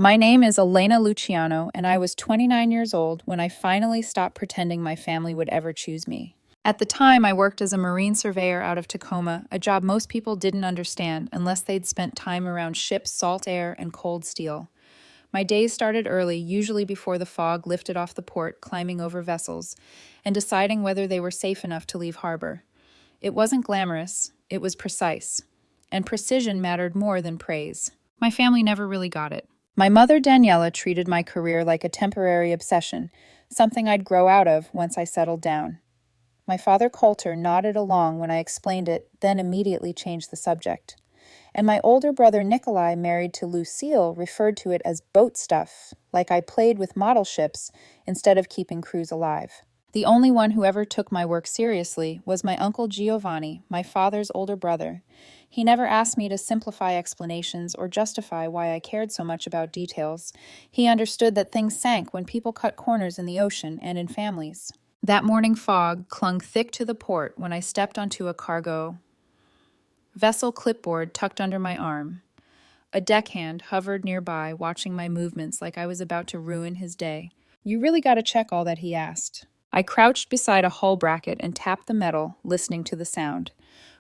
My name is Elena Luciano, and I was 29 years old when I finally stopped pretending my family would ever choose me. At the time, I worked as a marine surveyor out of Tacoma, a job most people didn't understand unless they'd spent time around ships, salt air, and cold steel. My days started early, usually before the fog lifted off the port, climbing over vessels, and deciding whether they were safe enough to leave harbor. It wasn't glamorous, it was precise. And precision mattered more than praise. My family never really got it. My mother, Daniela, treated my career like a temporary obsession, something I'd grow out of once I settled down. My father, Coulter, nodded along when I explained it, then immediately changed the subject. And my older brother, Nikolai, married to Lucille, referred to it as boat stuff, like I played with model ships instead of keeping crews alive. The only one who ever took my work seriously was my uncle Giovanni, my father's older brother. He never asked me to simplify explanations or justify why I cared so much about details. He understood that things sank when people cut corners in the ocean and in families. That morning fog clung thick to the port when I stepped onto a cargo vessel clipboard tucked under my arm. A deckhand hovered nearby, watching my movements like I was about to ruin his day. "You really gotta check all that," he asked. I crouched beside a hull bracket and tapped the metal, listening to the sound.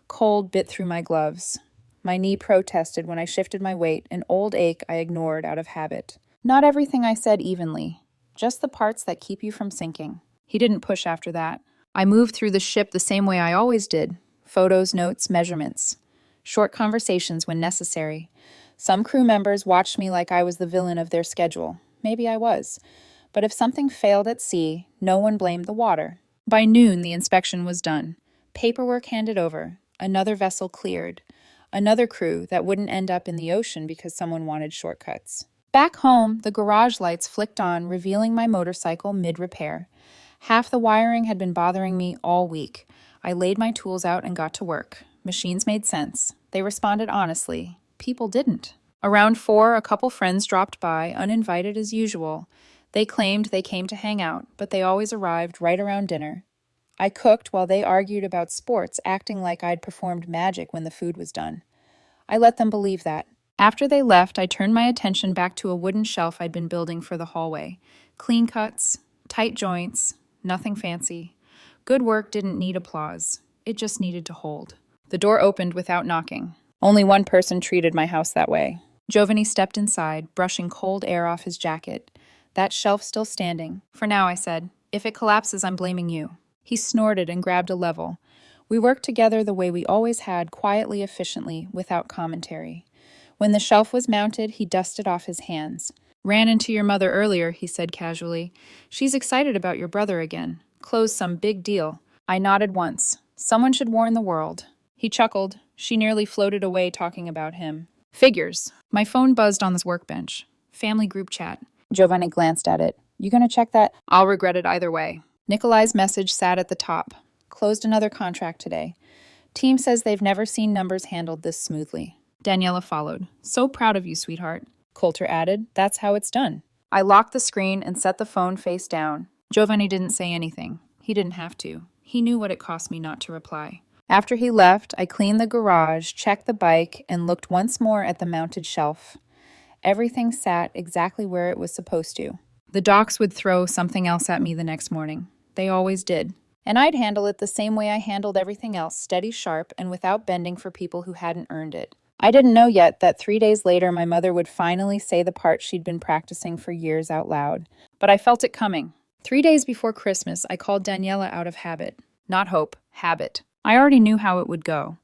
Cold bit through my gloves. My knee protested when I shifted my weight, an old ache I ignored out of habit. Not everything I said evenly, just the parts that keep you from sinking. He didn't push after that. I moved through the ship the same way I always did. Photos, notes, measurements. Short conversations when necessary. Some crew members watched me like I was the villain of their schedule. Maybe I was. But if something failed at sea, no one blamed the water. By noon, the inspection was done. Paperwork handed over. Another vessel cleared. Another crew that wouldn't end up in the ocean because someone wanted shortcuts. Back home, the garage lights flicked on, revealing my motorcycle mid-repair. Half the wiring had been bothering me all week. I laid my tools out and got to work. Machines made sense. They responded honestly. People didn't. Around 4, a couple friends dropped by, uninvited as usual. They claimed they came to hang out, but they always arrived right around dinner. I cooked while they argued about sports, acting like I'd performed magic when the food was done. I let them believe that. After they left, I turned my attention back to a wooden shelf I'd been building for the hallway. Clean cuts, tight joints, nothing fancy. Good work didn't need applause. It just needed to hold. The door opened without knocking. Only one person treated my house that way. Giovanni stepped inside, brushing cold air off his jacket. That shelf still standing. "For now," I said. "If it collapses, I'm blaming you." He snorted and grabbed a level. We worked together the way we always had, quietly, efficiently, without commentary. When the shelf was mounted, he dusted off his hands. "Ran into your mother earlier," he said casually. "She's excited about your brother again. Closed some big deal." I nodded once. Someone should warn the world. He chuckled. "She nearly floated away talking about him." Figures. My phone buzzed on this workbench. Family group chat. Giovanni glanced at it. "You gonna check that?" "I'll regret it either way." Nikolai's message sat at the top. "Closed another contract today. Team says they've never seen numbers handled this smoothly." Daniela followed. "So proud of you, sweetheart." Coulter added, "That's how it's done." I locked the screen and set the phone face down. Giovanni didn't say anything. He didn't have to. He knew what it cost me not to reply. After he left, I cleaned the garage, checked the bike, and looked once more at the mounted shelf. Everything sat exactly where it was supposed to. The docs would throw something else at me the next morning. They always did. And I'd handle it the same way I handled everything else, steady, sharp, and without bending for people who hadn't earned it. I didn't know yet that 3 days later my mother would finally say the part she'd been practicing for years out loud. But I felt it coming. 3 days before Christmas, I called Daniela out of habit. Not hope, habit. I already knew how it would go.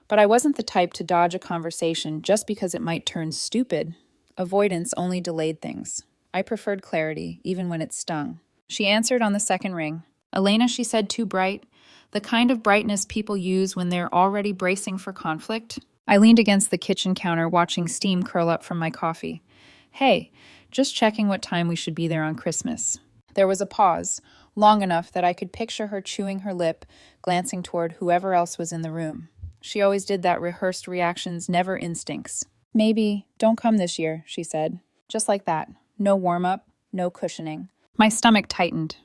But I wasn't the type to dodge a conversation just because it might turn stupid. Avoidance only delayed things. I preferred clarity, even when it stung. She answered on the second ring. "Elena," she said, "too bright. The kind of brightness people use when they're already bracing for conflict." I leaned against the kitchen counter, watching steam curl up from my coffee. "Hey, just checking what time we should be there on Christmas." There was a pause, long enough that I could picture her chewing her lip, glancing toward whoever else was in the room. She always did that, rehearsed reactions, never instincts. "Maybe don't come this year," she said. Just like that. No warm-up, no cushioning. My stomach tightened.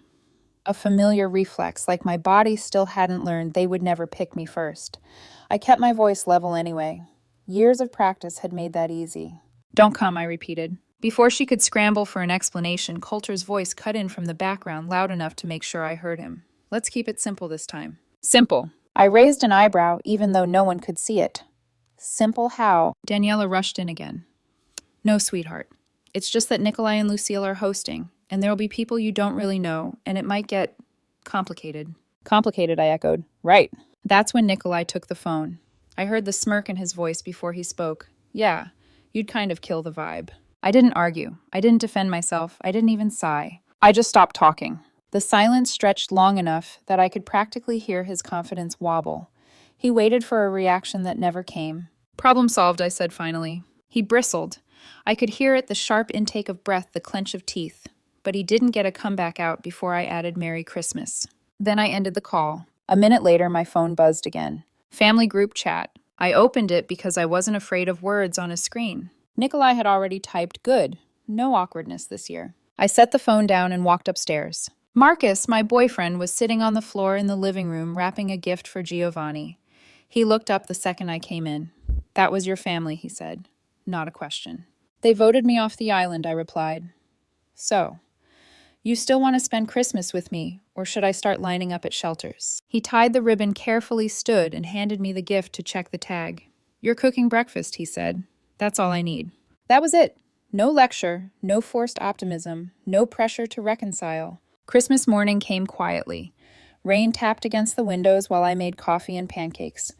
A familiar reflex, like my body still hadn't learned they would never pick me first. I kept my voice level anyway. Years of practice had made that easy. "Don't come," I repeated. Before she could scramble for an explanation, Coulter's voice cut in from the background loud enough to make sure I heard him. Let's keep it simple this time. Simple. I raised an eyebrow, even though no one could see it. Simple how? Daniela rushed in again. No, sweetheart. It's just that Nikolai and Lucille are hosting, and there'll be people you don't really know, and it might get complicated. Complicated, I echoed. Right. That's when Nikolai took the phone. I heard the smirk in his voice before he spoke. Yeah, you'd kind of kill the vibe. I didn't argue. I didn't defend myself. I didn't even sigh. I just stopped talking. The silence stretched long enough that I could practically hear his confidence wobble. He waited for a reaction that never came. Problem solved, I said finally. He bristled. I could hear it, the sharp intake of breath, the clench of teeth. But he didn't get a comeback out before I added Merry Christmas. Then I ended the call. A minute later, my phone buzzed again. Family group chat. I opened it because I wasn't afraid of words on a screen. Nikolai had already typed good. No awkwardness this year. I set the phone down and walked upstairs. Marcus, my boyfriend, was sitting on the floor in the living room wrapping a gift for Giovanni. He looked up the second I came in. That was your family, he said. Not a question. They voted me off the island, I replied. So, you still want to spend Christmas with me, or should I start lining up at shelters? He tied the ribbon carefully, stood, and handed me the gift to check the tag. You're cooking breakfast, he said. That's all I need. That was it. No lecture, no forced optimism, no pressure to reconcile. Christmas morning came quietly. Rain tapped against the windows while I made coffee and pancakes.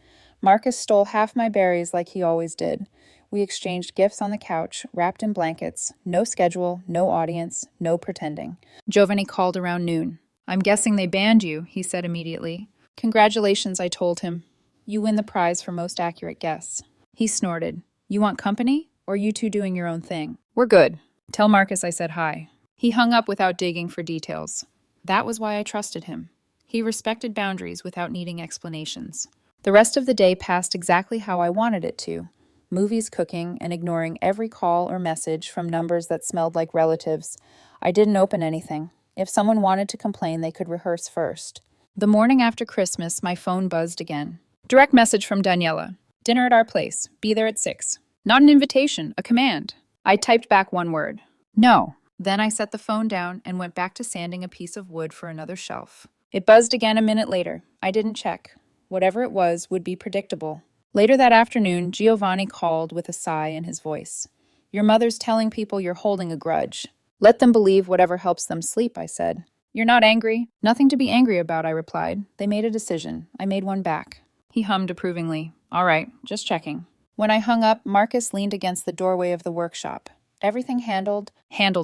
Marcus stole half my berries like he always did. We exchanged gifts on the couch, wrapped in blankets. No schedule, no audience, no pretending. Giovanni called around noon. I'm guessing they banned you, he said immediately. Congratulations, I told him. You win the prize for most accurate guess. He snorted. You want company, or you two doing your own thing? We're good. Tell Marcus I said hi. He hung up without digging for details. That was why I trusted him. He respected boundaries without needing explanations. The rest of the day passed exactly how I wanted it to. Movies, cooking, and ignoring every call or message from numbers that smelled like relatives. I didn't open anything. If someone wanted to complain, they could rehearse first. The morning after Christmas, my phone buzzed again. Direct message from Daniela. Dinner at our place. Be there at 6. Not an invitation, a command. I typed back one word. No. Then I set the phone down and went back to sanding a piece of wood for another shelf. It buzzed again a minute later. I didn't check. Whatever it was would be predictable. Later that afternoon, Giovanni called with a sigh in his voice. Your mother's telling people you're holding a grudge. Let them believe whatever helps them sleep, I said. You're not angry? Nothing to be angry about, I replied. They made a decision. I made one back. He hummed approvingly. All right, just checking. When I hung up, Marcus leaned against the doorway of the workshop. Everything handled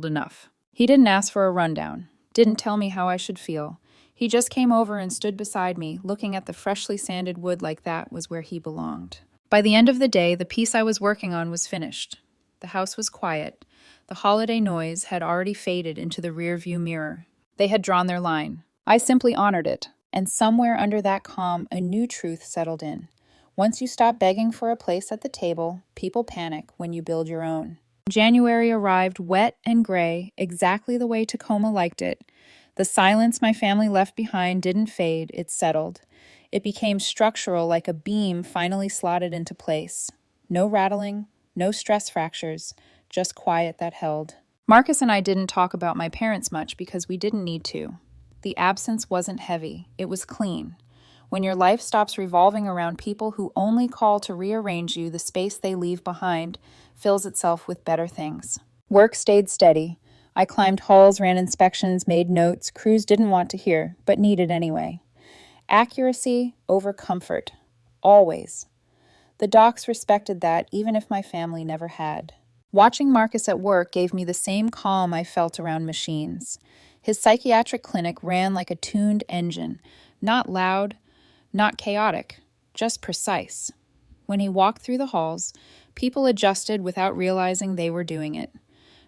enough. He didn't ask for a rundown. Didn't tell me how I should feel. He just came over and stood beside me, looking at the freshly sanded wood like that was where he belonged. By the end of the day, the piece I was working on was finished. The house was quiet. The holiday noise had already faded into the rearview mirror. They had drawn their line. I simply honored it. And somewhere under that calm, a new truth settled in. Once you stop begging for a place at the table, people panic when you build your own. January arrived wet and gray, exactly the way Tacoma liked it. The silence my family left behind didn't fade, it settled. It became structural, like a beam finally slotted into place. No rattling, no stress fractures, just quiet that held. Marcus and I didn't talk about my parents much because we didn't need to. The absence wasn't heavy, it was clean. When your life stops revolving around people who only call to rearrange you, the space they leave behind fills itself with better things. Work stayed steady. I climbed halls, ran inspections, made notes crews didn't want to hear, but needed anyway. Accuracy over comfort. Always. The docs respected that, even if my family never had. Watching Marcus at work gave me the same calm I felt around machines. His psychiatric clinic ran like a tuned engine, not loud, not chaotic, just precise. When he walked through the halls, people adjusted without realizing they were doing it.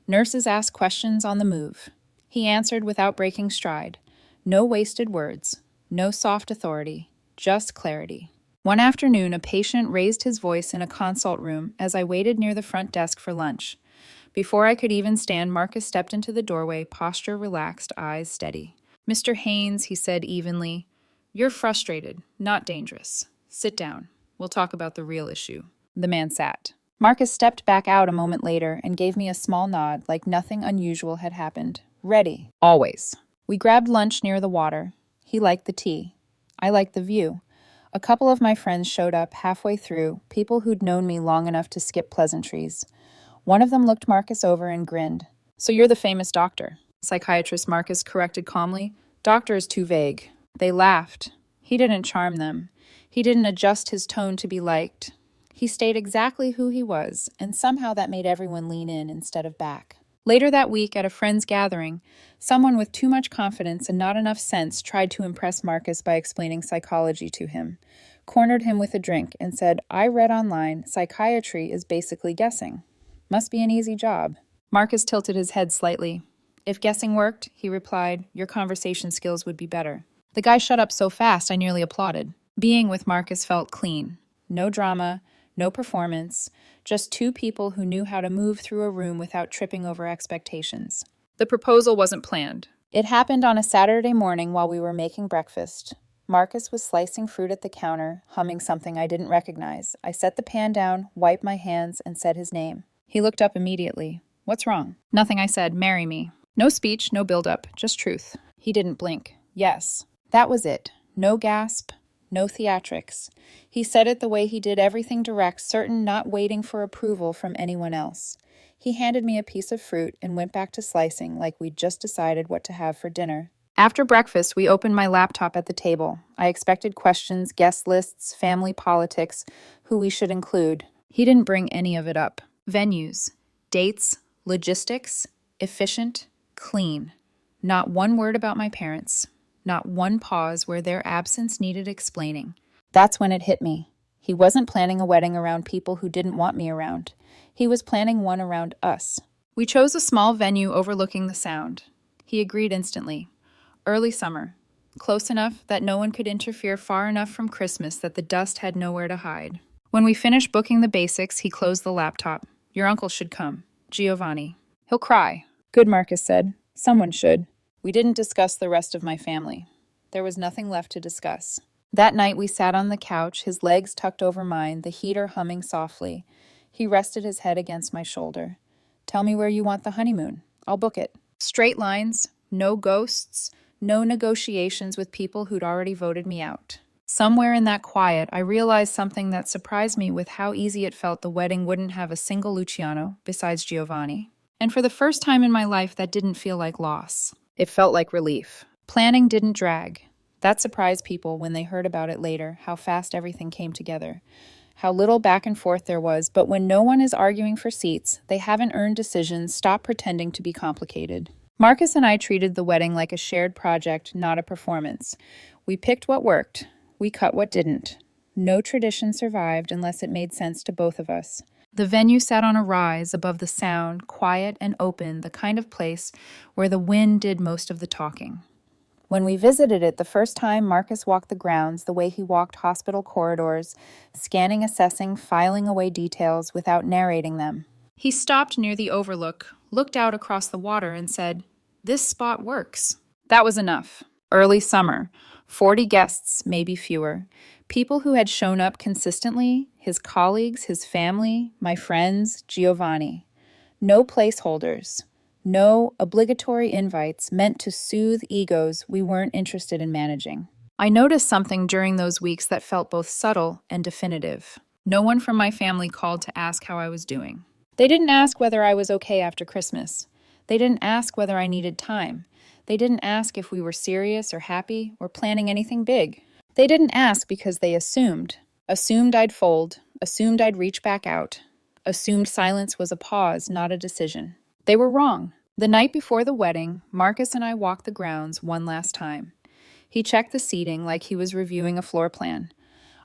Nurses asked questions on the move. He answered without breaking stride. No wasted words, no soft authority, just clarity. One afternoon, a patient raised his voice in a consult room as I waited near the front desk for lunch. Before I could even stand, Marcus stepped into the doorway, posture relaxed, eyes steady. Mr. Haynes, he said evenly, you're frustrated, not dangerous. Sit down. We'll talk about the real issue. The man sat. Marcus stepped back out a moment later and gave me a small nod like nothing unusual had happened. Ready. Always. We grabbed lunch near the water. He liked the tea. I liked the view. A couple of my friends showed up halfway through, people who'd known me long enough to skip pleasantries. One of them looked Marcus over and grinned. "So you're the famous doctor," psychiatrist Marcus corrected calmly. "Doctor is too vague." They laughed. He didn't charm them. He didn't adjust his tone to be liked. He stayed exactly who he was, and somehow that made everyone lean in instead of back. Later that week, at a friend's gathering, someone with too much confidence and not enough sense tried to impress Marcus by explaining psychology to him, cornered him with a drink, and said, "I read online, psychiatry is basically guessing. Must be an easy job." Marcus tilted his head slightly. "If guessing worked," he replied, "your conversation skills would be better." The guy shut up so fast I nearly applauded. Being with Marcus felt clean. No drama, no performance, just two people who knew how to move through a room without tripping over expectations. The proposal wasn't planned. It happened on a Saturday morning while we were making breakfast. Marcus was slicing fruit at the counter, humming something I didn't recognize. I set the pan down, wiped my hands, and said his name. He looked up immediately. "What's wrong?" "Nothing," I said. "Marry me." No speech, no build-up, just truth. He didn't blink. "Yes." That was it. No gasp, no theatrics. He said it the way he did everything direct, certain, not waiting for approval from anyone else. He handed me a piece of fruit and went back to slicing like we'd just decided what to have for dinner. After breakfast, we opened my laptop at the table. I expected questions, guest lists, family politics, who we should include. He didn't bring any of it up. Venues, dates, logistics, efficient, clean. Not one word about my parents. Not one pause where their absence needed explaining. That's when it hit me. He wasn't planning a wedding around people who didn't want me around. He was planning one around us. We chose a small venue overlooking the Sound. He agreed instantly. Early summer. Close enough that no one could interfere, far enough from Christmas that the dust had nowhere to hide. When we finished booking the basics, he closed the laptop. "Your uncle should come. Giovanni. He'll cry." "Good," Marcus said. "Someone should." We didn't discuss the rest of my family. There was nothing left to discuss. That night we sat on the couch, his legs tucked over mine, the heater humming softly. He rested his head against my shoulder. "Tell me where you want the honeymoon. I'll book it." Straight lines, no ghosts, no negotiations with people who'd already voted me out. Somewhere in that quiet, I realized something that surprised me with how easy it felt the wedding wouldn't have a single Luciano, besides Giovanni. And for the first time in my life, that didn't feel like loss. It felt like relief. Planning didn't drag. That surprised people when they heard about it later, how fast everything came together, how little back and forth there was, but when no one is arguing for seats, they haven't earned decisions, stop pretending to be complicated. Marcus and I treated the wedding like a shared project, not a performance. We picked what worked. We cut what didn't. No tradition survived unless it made sense to both of us. The venue sat on a rise above the Sound, quiet and open, the kind of place where the wind did most of the talking. When we visited it the first time, Marcus walked the grounds the way he walked hospital corridors, scanning, assessing, filing away details without narrating them. He stopped near the overlook, looked out across the water, and said, "This spot works." That was enough. Early summer. 40 guests, maybe fewer. People who had shown up consistently, his colleagues, his family, my friends, Giovanni. No placeholders. No obligatory invites meant to soothe egos we weren't interested in managing. I noticed something during those weeks that felt both subtle and definitive. No one from my family called to ask how I was doing. They didn't ask whether I was okay after Christmas. They didn't ask whether I needed time. They didn't ask if we were serious or happy or planning anything big. They didn't ask because they assumed. Assumed I'd fold. Assumed I'd reach back out. Assumed silence was a pause, not a decision. They were wrong. The night before the wedding, Marcus and I walked the grounds one last time. He checked the seating like he was reviewing a floor plan.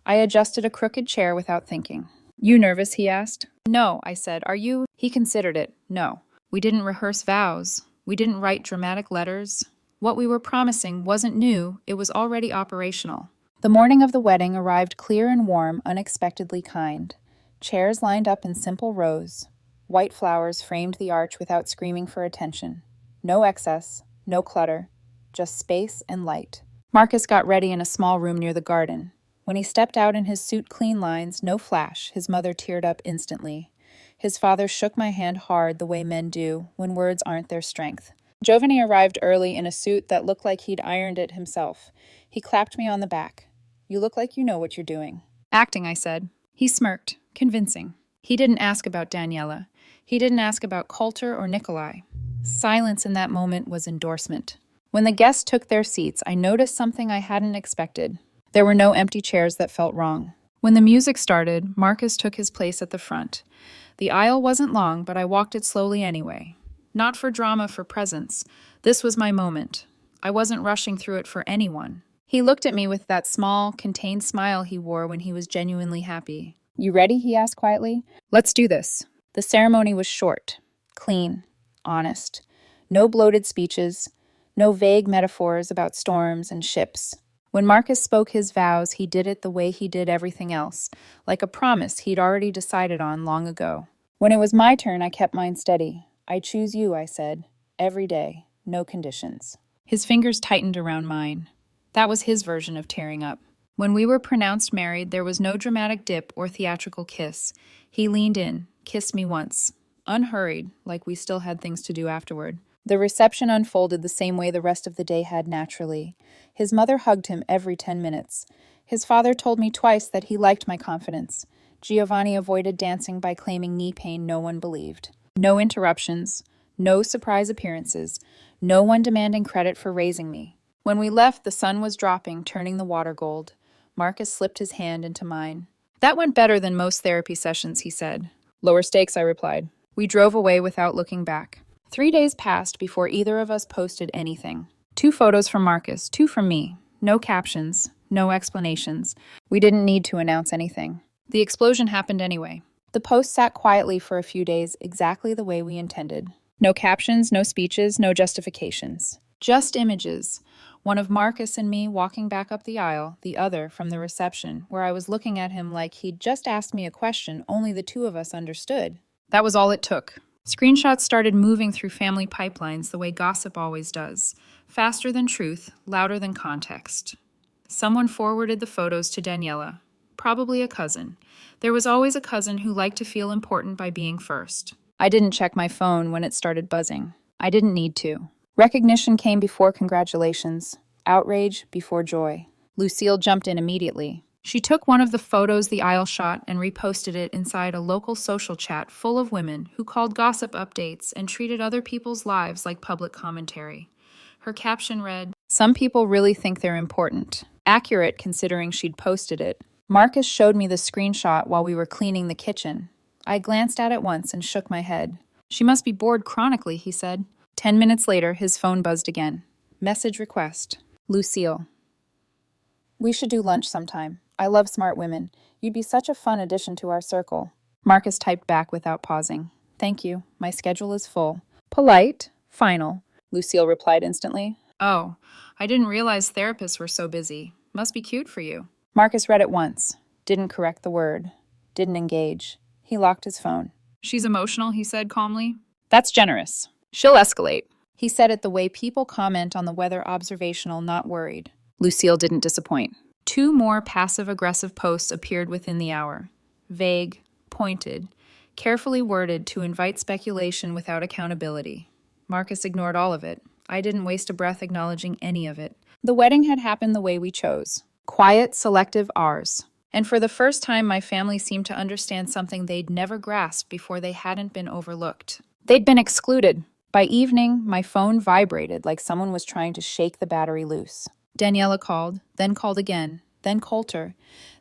I adjusted a crooked chair without thinking. "You nervous?" he asked. "No," I said. "Are you?" He considered it. "No." We didn't rehearse vows. We didn't write dramatic letters. What we were promising wasn't new, it was already operational. The morning of the wedding arrived clear and warm, unexpectedly kind. Chairs lined up in simple rows. White flowers framed the arch without screaming for attention. No excess, no clutter, just space and light. Marcus got ready in a small room near the garden. When he stepped out in his suit clean lines, no flash, his mother teared up instantly. His father shook my hand hard the way men do when words aren't their strength. Giovanni arrived early in a suit that looked like he'd ironed it himself. He clapped me on the back. "You look like you know what you're doing." "Acting," I said. He smirked, convincing. He didn't ask about Daniela. He didn't ask about Coulter or Nikolai. Silence in that moment was endorsement. When the guests took their seats, I noticed something I hadn't expected. There were no empty chairs that felt wrong. When the music started, Marcus took his place at the front. The aisle wasn't long, but I walked it slowly anyway. Not for drama, for presence. This was my moment. I wasn't rushing through it for anyone. He looked at me with that small, contained smile he wore when he was genuinely happy. "You ready?" he asked quietly. "Let's do this." The ceremony was short, clean, honest. No bloated speeches, no vague metaphors about storms and ships. When Marcus spoke his vows, he did it the way he did everything else, like a promise he'd already decided on long ago. When it was my turn, I kept mine steady. "I choose you," I said. "Every day. No conditions." His fingers tightened around mine. That was his version of tearing up. When we were pronounced married, there was no dramatic dip or theatrical kiss. He leaned in, kissed me once. Unhurried, like we still had things to do afterward. The reception unfolded the same way the rest of the day had naturally. His mother hugged him every 10 minutes. His father told me twice that he liked my confidence. Giovanni avoided dancing by claiming knee pain no one believed. No interruptions, no surprise appearances, no one demanding credit for raising me. When we left, the sun was dropping, turning the water gold. Marcus slipped his hand into mine. "That went better than most therapy sessions," he said. "Lower stakes," I replied. We drove away without looking back. 3 days passed before either of us posted anything. 2 photos from Marcus, 2 from me. No captions, no explanations. We didn't need to announce anything. The explosion happened anyway. The post sat quietly for a few days, exactly the way we intended. No captions, no speeches, no justifications. Just images. One of Marcus and me walking back up the aisle, the other from the reception, where I was looking at him like he'd just asked me a question only the 2 of us understood. That was all it took. Screenshots started moving through family pipelines the way gossip always does. Faster than truth, louder than context. Someone forwarded the photos to Daniela. Probably a cousin. There was always a cousin who liked to feel important by being first. I didn't check my phone when it started buzzing. I didn't need to. Recognition came before congratulations. Outrage before joy. Lucille jumped in immediately. She took one of the photos the aisle shot and reposted it inside a local social chat full of women who called gossip updates and treated other people's lives like public commentary. Her caption read, "Some people really think they're important." Accurate considering she'd posted it. Marcus showed me the screenshot while we were cleaning the kitchen. I glanced at it once and shook my head. "She must be bored chronically," he said. 10 minutes later, his phone buzzed again. Message request. Lucille. "We should do lunch sometime. I love smart women. You'd be such a fun addition to our circle." Marcus typed back without pausing. "Thank you. My schedule is full." Polite, final. Lucille replied instantly. "Oh, I didn't realize therapists were so busy. Must be cute for you." Marcus read it once. Didn't correct the word. Didn't engage. He locked his phone. "She's emotional," he said calmly. "That's generous. She'll escalate." He said it the way people comment on the weather, observational, not worried. Lucille didn't disappoint. 2 more passive-aggressive posts appeared within the hour. Vague, pointed, carefully worded to invite speculation without accountability. Marcus ignored all of it. I didn't waste a breath acknowledging any of it. The wedding had happened the way we chose. Quiet, selective ours. And for the first time, my family seemed to understand something they'd never grasped before they hadn't been overlooked. They'd been excluded. By evening, my phone vibrated like someone was trying to shake the battery loose. Daniela called again, then Coulter,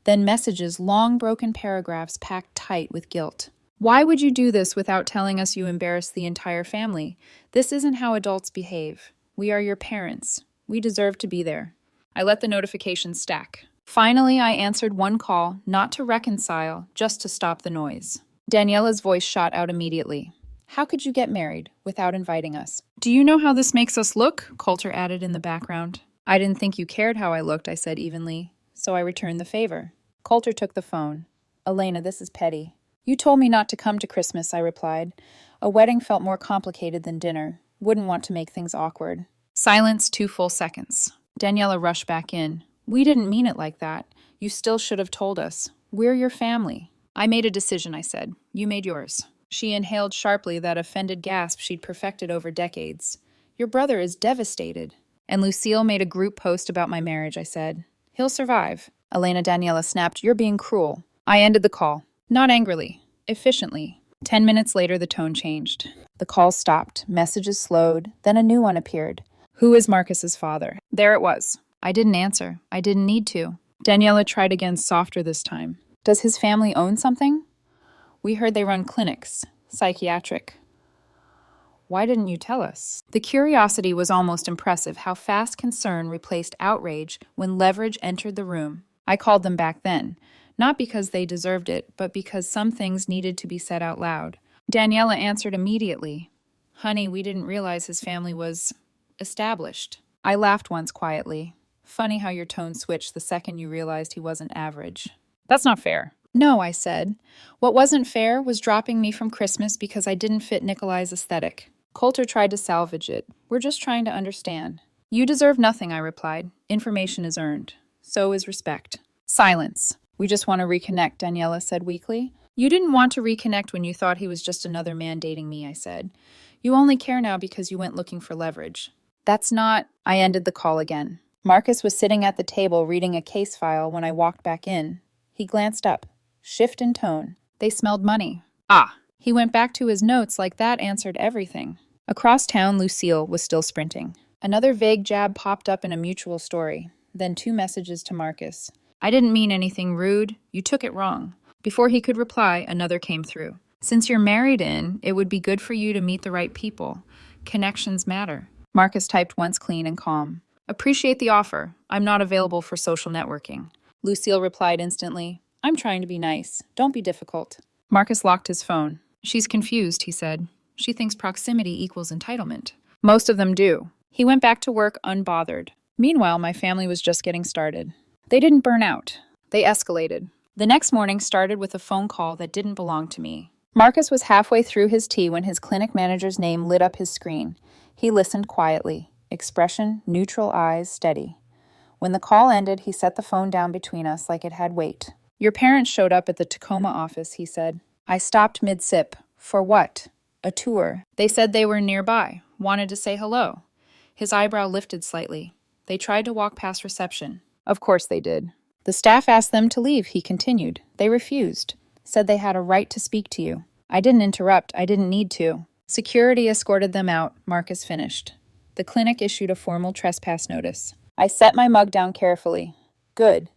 then messages, long broken paragraphs packed tight with guilt. "Why would you do this without telling us you embarrassed the entire family? This isn't how adults behave. We are your parents. We deserve to be there." I let the notifications stack. Finally, I answered one call, not to reconcile, just to stop the noise. Daniela's voice shot out immediately. "How could you get married without inviting us?" "Do you know how this makes us look?" Coulter added in the background. "I didn't think you cared how I looked," I said evenly, so I returned the favor. Coulter took the phone. "Elena, this is petty." "You told me not to come to Christmas," I replied. A wedding felt more complicated than dinner. Wouldn't want to make things awkward. Silence 2 full seconds. Daniela rushed back in. "We didn't mean it like that. You still should have told us. We're your family." "I made a decision," I said. "You made yours." She inhaled sharply that offended gasp she'd perfected over decades. Your brother is devastated. And Lucille made a group post about my marriage, I said. He'll survive. Elena Daniela snapped, You're being cruel. I ended the call. Not angrily. Efficiently. 10 minutes later, the tone changed. The call stopped. Messages slowed. Then a new one appeared. Who is Marcus's father? There it was. I didn't answer. I didn't need to. Daniela tried again, softer this time. Does his family own something? We heard they run clinics. Psychiatric. Why didn't you tell us? The curiosity was almost impressive how fast concern replaced outrage when leverage entered the room. I called them back then, not because they deserved it, but because some things needed to be said out loud. Daniela answered immediately. Honey, we didn't realize his family was established. I laughed once quietly. Funny how your tone switched the second you realized he wasn't average. That's not fair. No, I said. What wasn't fair was dropping me from Christmas because I didn't fit Nikolai's aesthetic. Coulter tried to salvage it. We're just trying to understand. You deserve nothing, I replied. Information is earned. So is respect. Silence. We just want to reconnect, Daniela said weakly. You didn't want to reconnect when you thought he was just another man dating me, I said. You only care now because you went looking for leverage. That's not... I ended the call again. Marcus was sitting at the table reading a case file when I walked back in. He glanced up. Shift in tone. They smelled money. Ah. He went back to his notes like that answered everything. Across town, Lucille was still sprinting. Another vague jab popped up in a mutual story. Then 2 messages to Marcus. I didn't mean anything rude. You took it wrong. Before he could reply, another came through. Since you're married in, it would be good for you to meet the right people. Connections matter. Marcus typed once clean and calm. Appreciate the offer. I'm not available for social networking. Lucille replied instantly. I'm trying to be nice. Don't be difficult. Marcus locked his phone. She's confused, he said. She thinks proximity equals entitlement. Most of them do. He went back to work unbothered. Meanwhile, my family was just getting started. They didn't burn out. They escalated. The next morning started with a phone call that didn't belong to me. Marcus was halfway through his tea when his clinic manager's name lit up his screen. He listened quietly. Expression, neutral eyes, steady. When the call ended, he set the phone down between us like it had weight. Your parents showed up at the Tacoma office, he said. I stopped mid-sip. For what? A tour. They said they were nearby, wanted to say hello. His eyebrow lifted slightly. They tried to walk past reception. Of course they did. The staff asked them to leave, he continued. They refused. Said they had a right to speak to you. I didn't interrupt. I didn't need to. Security escorted them out. Marcus finished. The clinic issued a formal trespass notice. I set my mug down carefully. Good.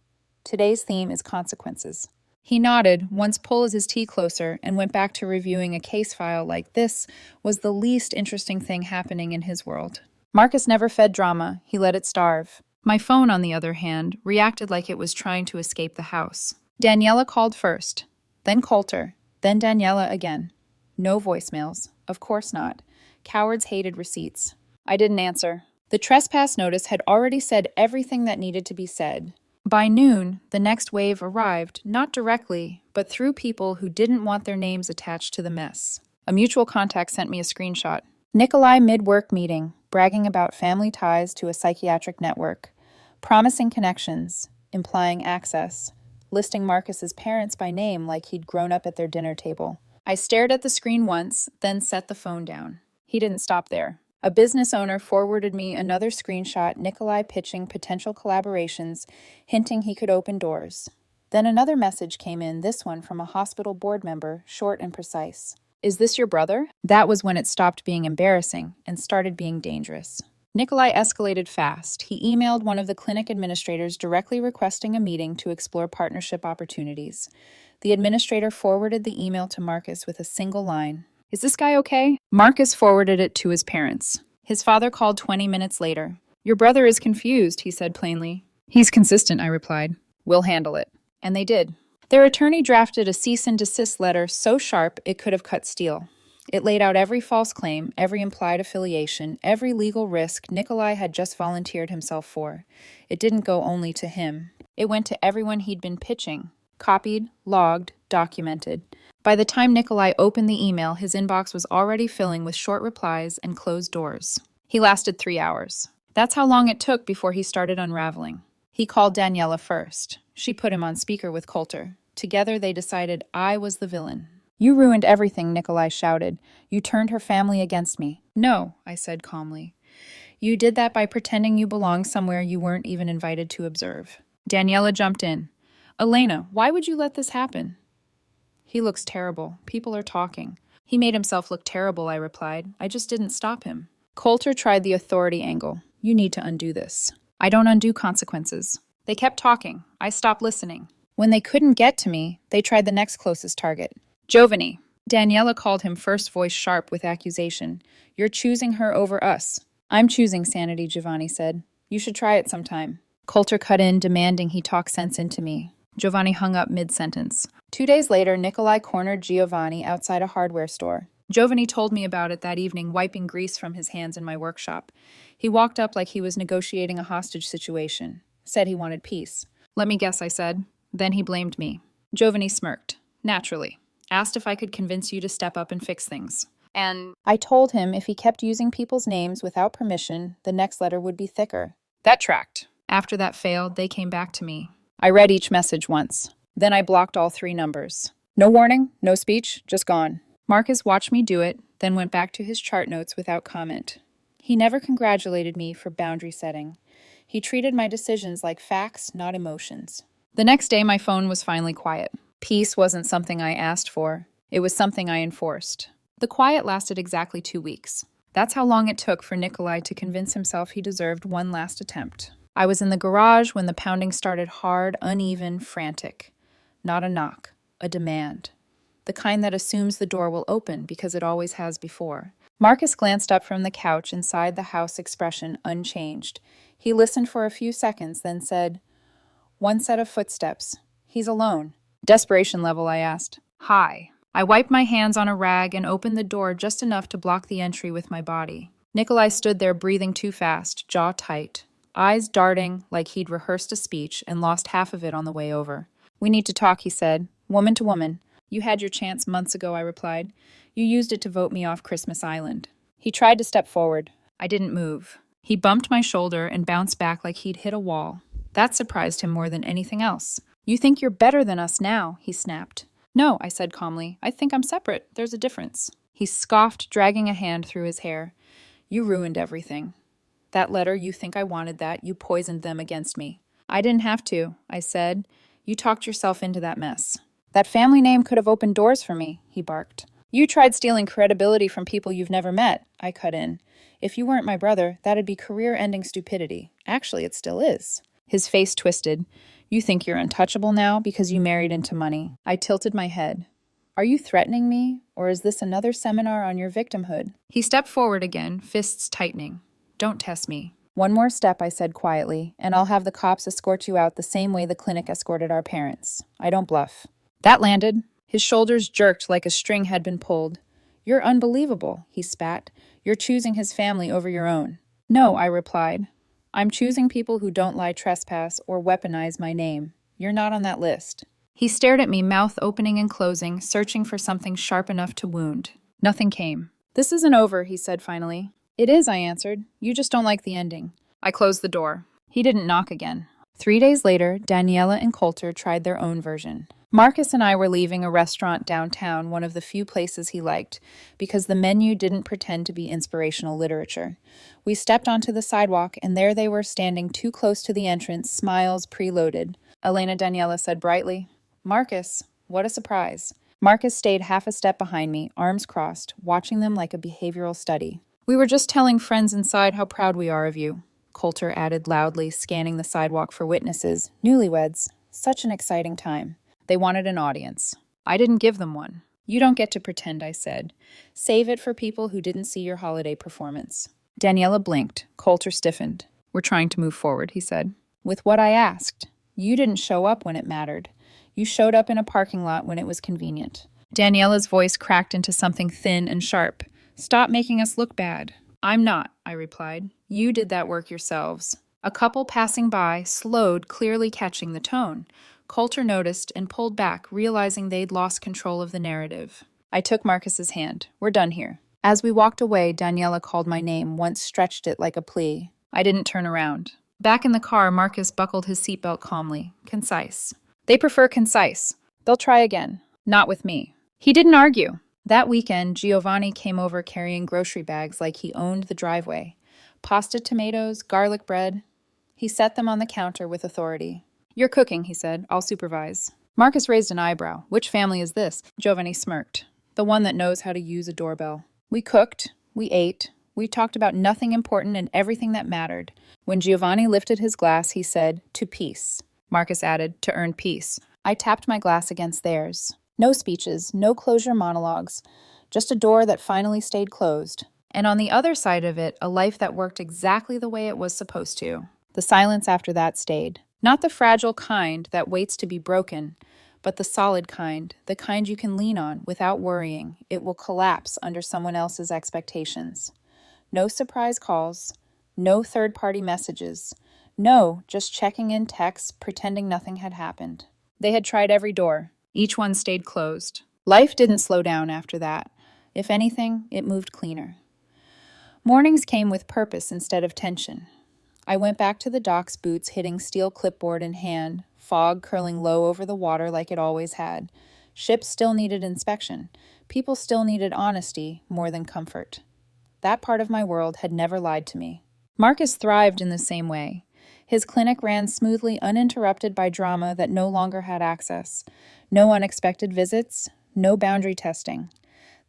Today's theme is consequences. He nodded, once pulled his tea closer, and went back to reviewing a case file like this was the least interesting thing happening in his world. Marcus never fed drama. He let it starve. My phone, on the other hand, reacted like it was trying to escape the house. Daniela called first, then Coulter, then Daniela again. No voicemails. Of course not. Cowards hated receipts. I didn't answer. The trespass notice had already said everything that needed to be said. By noon, the next wave arrived, not directly, but through people who didn't want their names attached to the mess. A mutual contact sent me a screenshot. Nikolai mid-work meeting, bragging about family ties to a psychiatric network, promising connections, implying access, listing Marcus's parents by name like he'd grown up at their dinner table. I stared at the screen once, then set the phone down. He didn't stop there. A business owner forwarded me another screenshot, Nikolai pitching potential collaborations, hinting he could open doors. Then another message came in, this one from a hospital board member, short and precise. Is this your brother? That was when it stopped being embarrassing and started being dangerous. Nikolai escalated fast. He emailed one of the clinic administrators directly requesting a meeting to explore partnership opportunities. The administrator forwarded the email to Marcus with a single line. Is this guy okay? Marcus forwarded it to his parents. His father called 20 minutes later. Your brother is confused, he said plainly. He's consistent, I replied. We'll handle it. And they did. Their attorney drafted a cease and desist letter so sharp it could have cut steel. It laid out every false claim, every implied affiliation, every legal risk Nikolai had just volunteered himself for. It didn't go only to him. It went to everyone he'd been pitching. Copied, logged, documented. By the time Nikolai opened the email, his inbox was already filling with short replies and closed doors. He lasted 3 hours. That's how long it took before he started unraveling. He called Daniela first. She put him on speaker with Coulter. Together they decided I was the villain. You ruined everything, Nikolai shouted. You turned her family against me. No, I said calmly. You did that by pretending you belonged somewhere you weren't even invited to observe. Daniela jumped in. Elena, why would you let this happen? He looks terrible. People are talking. He made himself look terrible, I replied. I just didn't stop him. Coulter tried the authority angle. You need to undo this. I don't undo consequences. They kept talking. I stopped listening. When they couldn't get to me, they tried the next closest target. Giovanni. Daniela called him, first voice sharp with accusation. You're choosing her over us. I'm choosing sanity, Giovanni said. You should try it sometime. Coulter cut in, demanding he talk sense into me. Giovanni hung up mid-sentence. 2 days later, Nikolai cornered Giovanni outside a hardware store. Giovanni told me about it that evening, wiping grease from his hands in my workshop. He walked up like he was negotiating a hostage situation. Said he wanted peace. Let me guess, I said. Then he blamed me. Giovanni smirked. Naturally. Asked if I could convince you to step up and fix things. And I told him if he kept using people's names without permission, the next letter would be thicker. That tracked. After that failed, they came back to me. I read each message once. Then I blocked all 3 numbers. No warning, no speech, just gone. Marcus watched me do it, then went back to his chart notes without comment. He never congratulated me for boundary setting. He treated my decisions like facts, not emotions. The next day, my phone was finally quiet. Peace wasn't something I asked for. It was something I enforced. The quiet lasted exactly 2 weeks. That's how long it took for Nikolai to convince himself he deserved one last attempt. I was in the garage when the pounding started hard, uneven, frantic. Not a knock, a demand. The kind that assumes the door will open because it always has before. Marcus glanced up from the couch inside the house, expression unchanged. He listened for a few seconds, then said, One set of footsteps. He's alone. Desperation level, I asked. Hi. I wiped my hands on a rag and opened the door just enough to block the entry with my body. Nikolai stood there breathing too fast, jaw tight, eyes darting like he'd rehearsed a speech and lost half of it on the way over. We need to talk, he said, woman to woman. You had your chance months ago, I replied. You used it to vote me off Christmas Island. He tried to step forward. I didn't move. He bumped my shoulder and bounced back like he'd hit a wall. That surprised him more than anything else. You think you're better than us now, he snapped. No, I said calmly. I think I'm separate. There's a difference. He scoffed, dragging a hand through his hair. You ruined everything. That letter, you think I wanted that. You poisoned them against me. I didn't have to, I said. You talked yourself into that mess. That family name could have opened doors for me, he barked. You tried stealing credibility from people you've never met, I cut in. If you weren't my brother, that'd be career-ending stupidity. Actually, it still is. His face twisted. You think you're untouchable now because you married into money. I tilted my head. Are you threatening me, or is this another seminar on your victimhood? He stepped forward again, fists tightening. Don't test me. One more step, I said quietly, and I'll have the cops escort you out the same way the clinic escorted our parents. I don't bluff. That landed. His shoulders jerked like a string had been pulled. You're unbelievable, he spat. You're choosing his family over your own. No, I replied. I'm choosing people who don't lie, trespass, or weaponize my name. You're not on that list. He stared at me, mouth opening and closing, searching for something sharp enough to wound. Nothing came. This isn't over, he said finally. It is, I answered. You just don't like the ending. I closed the door. He didn't knock again. 3 days later, Daniela and Coulter tried their own version. Marcus and I were leaving a restaurant downtown, one of the few places he liked, because the menu didn't pretend to be inspirational literature. We stepped onto the sidewalk, and there they were standing too close to the entrance, smiles preloaded. Elena Daniela said brightly, Marcus, what a surprise. Marcus stayed half a step behind me, arms crossed, watching them like a behavioral study. We were just telling friends inside how proud we are of you, Coulter added loudly, scanning the sidewalk for witnesses. Newlyweds. Such an exciting time. They wanted an audience. I didn't give them one. You don't get to pretend, I said. Save it for people who didn't see your holiday performance. Daniela blinked. Coulter stiffened. We're trying to move forward, he said. With what I asked. You didn't show up when it mattered. You showed up in a parking lot when it was convenient. Daniela's voice cracked into something thin and sharp. Stop making us look bad. I'm not, I replied. You did that work yourselves. A couple passing by slowed, clearly catching the tone. Coulter noticed and pulled back, realizing they'd lost control of the narrative. I took Marcus's hand. We're done here. As we walked away, Daniela called my name, once stretched it like a plea. I didn't turn around. Back in the car, Marcus buckled his seatbelt calmly. Concise. They prefer concise. They'll try again. Not with me. He didn't argue. That weekend, Giovanni came over carrying grocery bags like he owned the driveway. Pasta, tomatoes, garlic bread. He set them on the counter with authority. "You're cooking," he said. "I'll supervise." Marcus raised an eyebrow. "Which family is this?" Giovanni smirked. "The one that knows how to use a doorbell." We cooked. We ate. We talked about nothing important and everything that mattered. When Giovanni lifted his glass, he said, "To peace." Marcus added, "To earn peace." I tapped my glass against theirs. No speeches, no closure monologues, just a door that finally stayed closed. And on the other side of it, a life that worked exactly the way it was supposed to. The silence after that stayed. Not the fragile kind that waits to be broken, but the solid kind, the kind you can lean on without worrying it will collapse under someone else's expectations. No surprise calls, no third-party messages. No, just checking in texts, pretending nothing had happened. They had tried every door. Each one stayed closed. Life didn't slow down after that. If anything, it moved cleaner. Mornings came with purpose instead of tension. I went back to the docks, boots hitting steel clipboard in hand, fog curling low over the water like it always had. Ships still needed inspection. People still needed honesty more than comfort. That part of my world had never lied to me. Marcus thrived in the same way. His clinic ran smoothly, uninterrupted by drama that no longer had access. No unexpected visits, no boundary testing.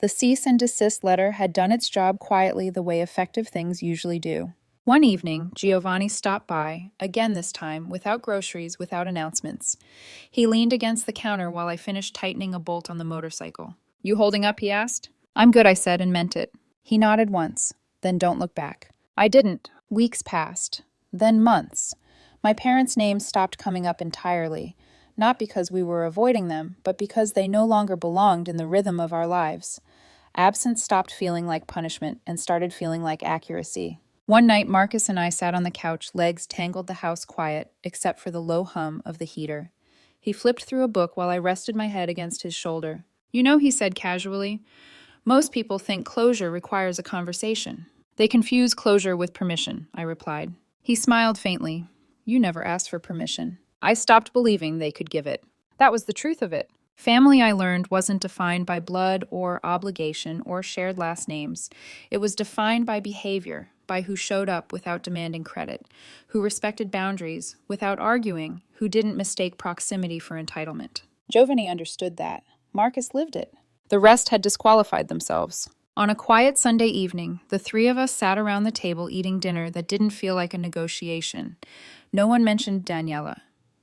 The cease and desist letter had done its job quietly the way effective things usually do. One evening, Giovanni stopped by, again this time, without groceries, without announcements. He leaned against the counter while I finished tightening a bolt on the motorcycle. "You holding up?" he asked. "I'm good," I said, and meant it. He nodded once, then "Don't look back." I didn't. Weeks passed. Then months. My parents' names stopped coming up entirely, not because we were avoiding them, but because they no longer belonged in the rhythm of our lives. Absence stopped feeling like punishment and started feeling like accuracy. One night, Marcus and I sat on the couch, legs tangled the house quiet, except for the low hum of the heater. He flipped through a book while I rested my head against his shoulder. "You know," he said casually, "most people think closure requires a conversation." "They confuse closure with permission," I replied. He smiled faintly. "You never asked for permission." I stopped believing they could give it. That was the truth of it. Family, I learned, wasn't defined by blood or obligation or shared last names. It was defined by behavior, by who showed up without demanding credit, who respected boundaries without arguing, who didn't mistake proximity for entitlement. Giovanni understood that. Marcus lived it. The rest had disqualified themselves. On a quiet Sunday evening, the three of us sat around the table eating dinner that didn't feel like a negotiation. No one mentioned Daniela.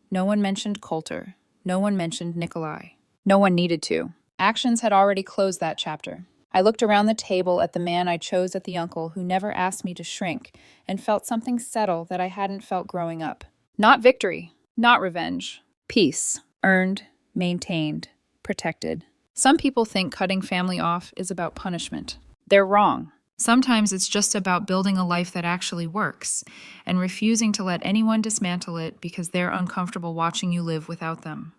No one mentioned Coulter. No one mentioned Nikolai. No one needed to. Actions had already closed that chapter. I looked around the table at the man I chose at the uncle who never asked me to shrink, and felt something settle that I hadn't felt growing up. Not victory. Not revenge. Peace. Earned. Maintained. Protected. Some people think cutting family off is about punishment. They're wrong. Sometimes it's just about building a life that actually works, and refusing to let anyone dismantle it because they're uncomfortable watching you live without them.